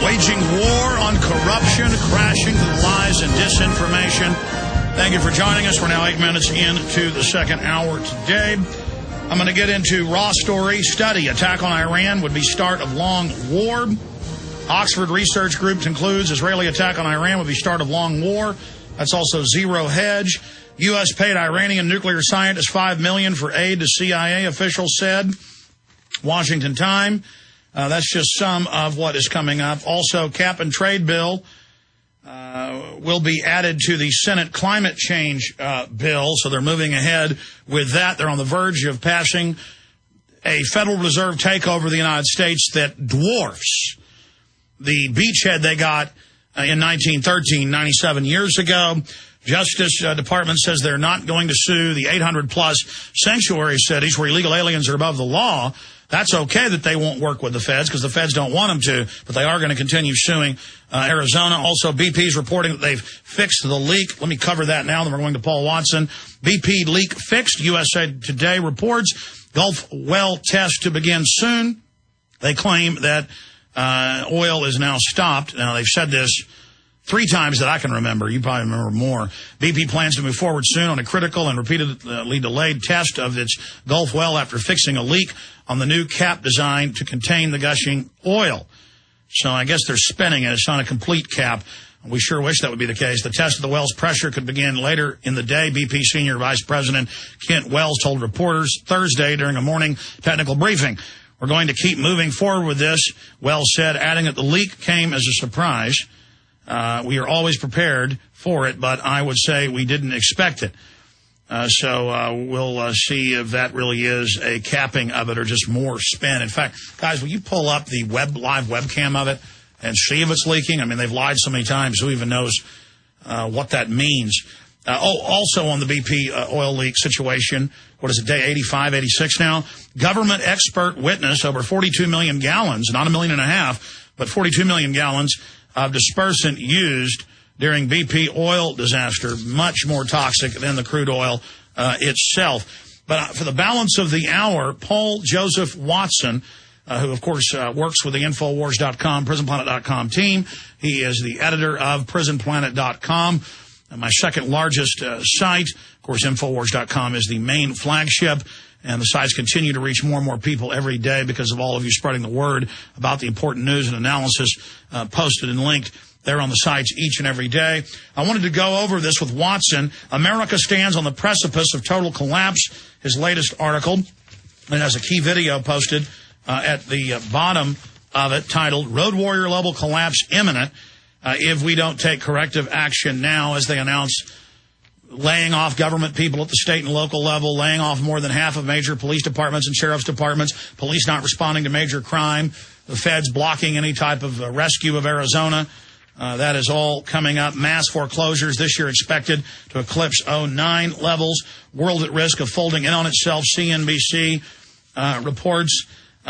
Waging war on corruption, crashing through lies and disinformation. Thank you for joining us. We're now 8 minutes into the second hour today. I'm going to get into raw story. Study, attack on Iran would be start of long war. Oxford Research Group concludes Israeli attack on Iran would be start of long war. That's also Zero Hedge. U.S. paid Iranian nuclear scientist $5 million for aid to CIA, officials said. Washington Time. That's just some of what is coming up. Also, cap and trade bill will be added to the Senate climate change bill, so they're moving ahead with that. They're on the verge of passing a Federal Reserve takeover of the United States that dwarfs the beachhead they got in 1913, 97 years ago. Justice Department says they're not going to sue the 800-plus sanctuary cities where illegal aliens are above the law. That's okay that they won't work with the feds because the feds don't want them to, but they are going to continue suing Arizona. Also, BP's reporting that they've fixed the leak. Let me cover that now, then we're going to Paul Watson. BP leak fixed. USA Today reports Gulf well test to begin soon. They claim that oil is now stopped. Now, they've said this 3 times that I can remember. You probably remember more. BP plans to move forward soon on a critical and repeatedly delayed test of its Gulf well after fixing a leak on the new cap designed to contain the gushing oil. So I guess they're spinning it. It's not a complete cap. We sure wish that would be the case. The test of the well's pressure could begin later in the day. BP Senior Vice President Kent Wells told reporters Thursday during a morning technical briefing. We're going to keep moving forward with this, Wells said, adding that the leak came as a surprise. We are always prepared for it, but I would say we didn't expect it. So we'll see if that really is a capping of it or just more spin. In fact, guys, will you pull up the live webcam of it and see if it's leaking? I mean, they've lied so many times. Who even knows what that means? Also on the BP oil leak situation, what is it, day 85, 86 now? Government expert witness over 42 million gallons, not 1.5 million, but 42 million gallons of dispersant used during BP oil disaster, much more toxic than the crude oil itself. But for the balance of the hour, Paul Joseph Watson, who, of course, works with the Infowars.com, PrisonPlanet.com team. He is the editor of PrisonPlanet.com, my second largest site. Of course, Infowars.com is the main flagship, and the sites continue to reach more and more people every day because of all of you spreading the word about the important news and analysis posted and linked there on the sites each and every day. I wanted to go over this with Watson. America stands on the precipice of total collapse, his latest article. It has a key video posted at the bottom of it titled, Road Warrior Level Collapse Imminent If We Don't Take Corrective Action Now, as they announce laying off government people at the state and local level, laying off more than half of major police departments and sheriff's departments, police not responding to major crime, the feds blocking any type of rescue of Arizona. That is all coming up. Mass foreclosures this year expected to eclipse 2009 levels. World at risk of folding in on itself, CNBC reports.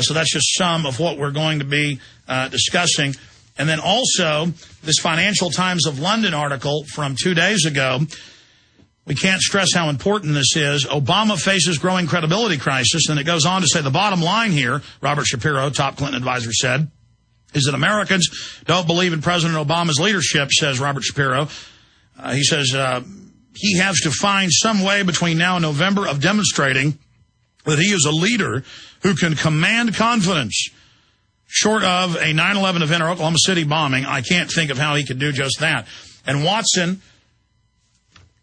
So that's just some of what we're going to be discussing. And then also this Financial Times of London article from 2 days ago. We can't stress how important this is. Obama faces growing credibility crisis. And it goes on to say the bottom line here, Robert Shapiro, top Clinton advisor, said, is that Americans don't believe in President Obama's leadership, says Robert Shapiro. He says he has to find some way between now and November of demonstrating that he is a leader who can command confidence. Short of a 9/11 event or Oklahoma City bombing, I can't think of how he could do just that. And Watson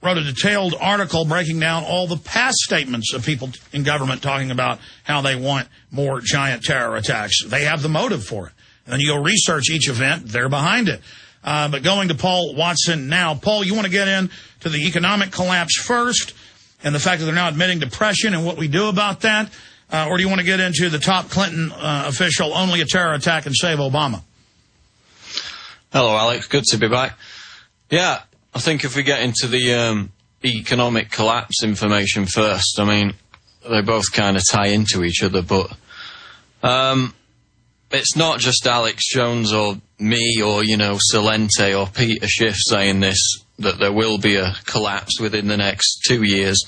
wrote a detailed article breaking down all the past statements of people in government talking about how they want more giant terror attacks. They have the motive for it. And then you go research each event, they're behind it. But going to Paul Watson now. Paul, you want to get into the economic collapse first and the fact that they're now admitting depression and what we do about that? Or do you want to get into the top Clinton official, only a terror attack and save Obama? Hello, Alex. Good to be back. Yeah, I think if we get into the economic collapse information first, I mean, they both kind of tie into each other, but it's not just Alex Jones or me or, you know, Salente or Peter Schiff saying this, that there will be a collapse within the next 2 years.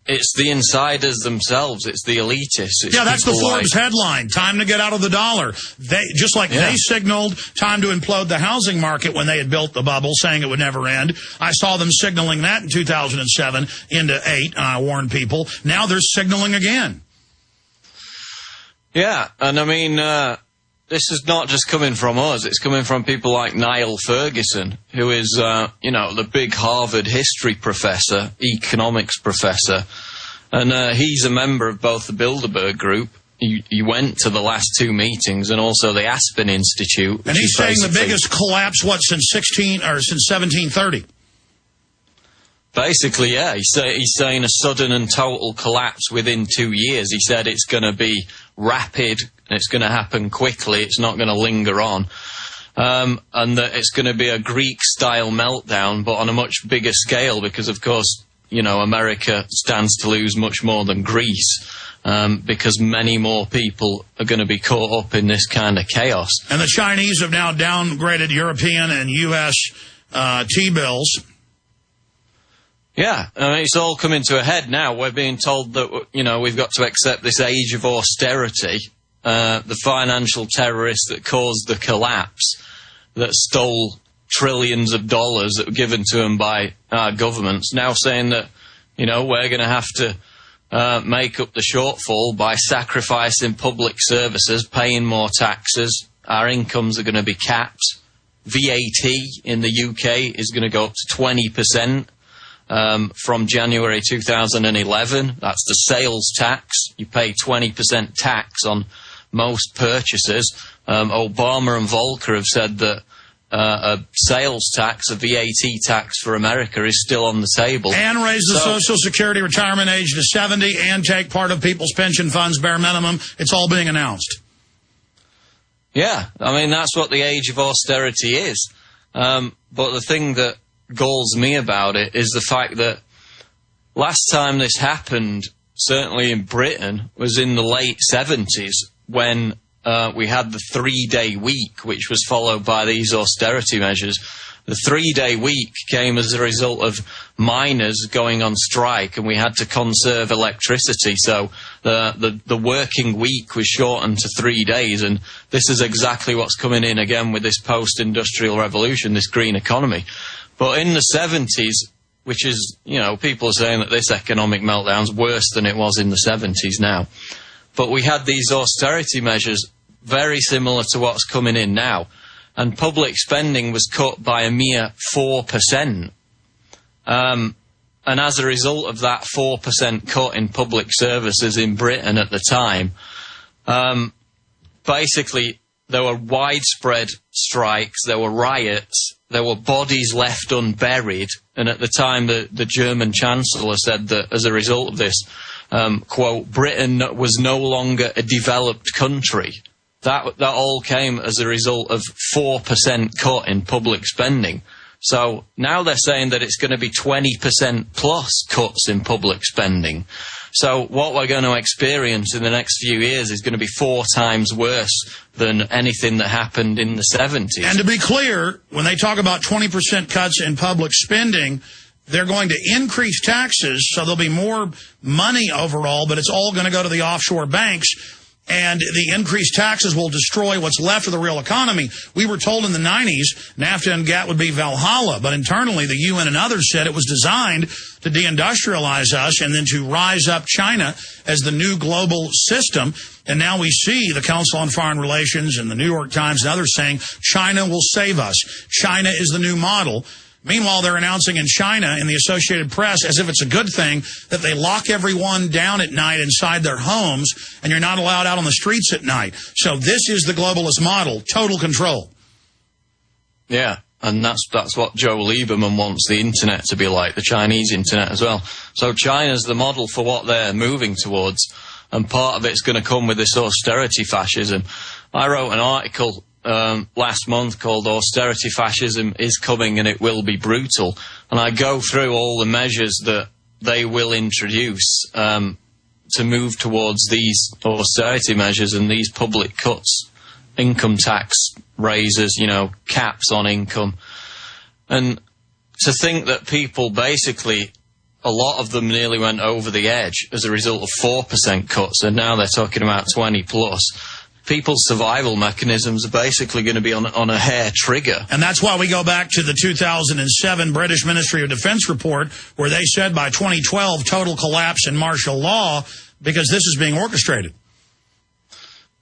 it's the insiders themselves. It's the elitists. It's that's the Forbes like headline. Time to get out of the dollar. They they signaled time to implode the housing market when they had built the bubble, saying it would never end. I saw them signaling that in 2007 into 8, and I warned people. Now they're signaling again. Yeah, and I mean, this is not just coming from us. It's coming from people like Niall Ferguson, who is, the big Harvard history professor, economics professor. And he's a member of both the Bilderberg Group. He went to the last 2 meetings, and also the Aspen Institute. And he's saying the biggest collapse, since 1730? Basically, yeah. He's saying a sudden and total collapse within 2 years. He said it's going to be rapid, and it's going to happen quickly. It's not going to linger on. And that it's going to be a Greek-style meltdown, but on a much bigger scale, because, of course, America stands to lose much more than Greece, because many more people are going to be caught up in this kind of chaos. And the Chinese have now downgraded European and U.S. T-bills. Yeah, I mean, it's all coming to a head now. We're being told that, we've got to accept this age of austerity. The financial terrorists that caused the collapse, that stole trillions of dollars that were given to them by our governments, now saying that, we're going to have to make up the shortfall by sacrificing public services, paying more taxes. Our incomes are going to be capped. VAT in the UK is going to go up to 20%. From January 2011. That's the sales tax. You pay 20% tax on most purchases. Obama and Volcker have said that a sales tax, a VAT tax for America, is still on the table. And raise the Social Security retirement age to 70 and take part of people's pension funds, bare minimum. It's all being announced. Yeah, I mean, that's what the age of austerity is. But the thing that galls me about it is the fact that last time this happened, certainly in Britain, was in the late 70s when we had the 3-day week, which was followed by these austerity measures. The 3-day week came as a result of miners going on strike, and we had to conserve electricity. So the working week was shortened to 3 days, and this is exactly what's coming in again with this post-industrial revolution, this green economy. But in the 70s, which is, people are saying that this economic meltdown's worse than it was in the 70s now. But we had these austerity measures very similar to what's coming in now. And public spending was cut by a mere 4%. And as a result of that 4% cut in public services in Britain at the time, basically there were widespread strikes, there were riots, there were bodies left unburied, and at the time the German Chancellor said that as a result of this, quote, Britain was no longer a developed country. That all came as a result of 4% cut in public spending. So now they're saying that it's going to be 20% plus cuts in public spending. So what we're going to experience in the next few years is going to be 4 times worse than anything that happened in the 70s. And to be clear, when they talk about 20% cuts in public spending, they're going to increase taxes, so there'll be more money overall, but it's all going to go to the offshore banks. And the increased taxes will destroy what's left of the real economy. We were told in the 90s NAFTA and GATT would be Valhalla, but internally the UN and others said it was designed to deindustrialize us and then to rise up China as the new global system. And now we see the Council on Foreign Relations and the New York Times and others saying China will save us. China is the new model. Meanwhile, they're announcing in China, in the Associated Press, as if it's a good thing, that they lock everyone down at night inside their homes, and you're not allowed out on the streets at night. So this is the globalist model, total control. Yeah, and that's what Joe Lieberman wants the internet to be like, the Chinese internet as well. So China's the model for what they're moving towards, and part of it's going to come with this austerity fascism. I wrote an article last month called Austerity Fascism is Coming and It Will Be Brutal, and I go through all the measures that they will introduce to move towards these austerity measures and these public cuts, income tax raises, caps on income. And to think that people basically a lot of them nearly went over the edge as a result of 4% cuts, and now they're talking about 20 plus. People's survival mechanisms are basically going to be on a hair trigger. And that's why we go back to the 2007 British Ministry of Defense report, where they said by 2012, total collapse in martial law, because this is being orchestrated.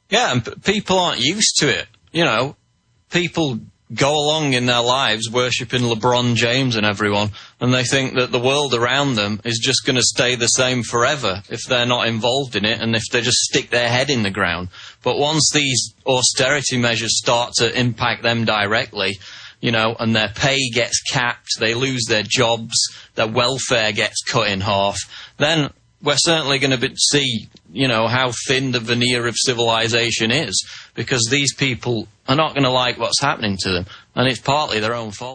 Yeah, and people aren't used to it. You know, people go along in their lives worshipping LeBron James and everyone, and they think that the world around them is just going to stay the same forever if they're not involved in it and if they just stick their head in the ground. But once these austerity measures start to impact them directly, you know, and their pay gets capped, they lose their jobs, their welfare gets cut in half, then we're certainly going to see, you know, how thin the veneer of civilization is, because these people are not going to like what's happening to them, and it's partly their own fault.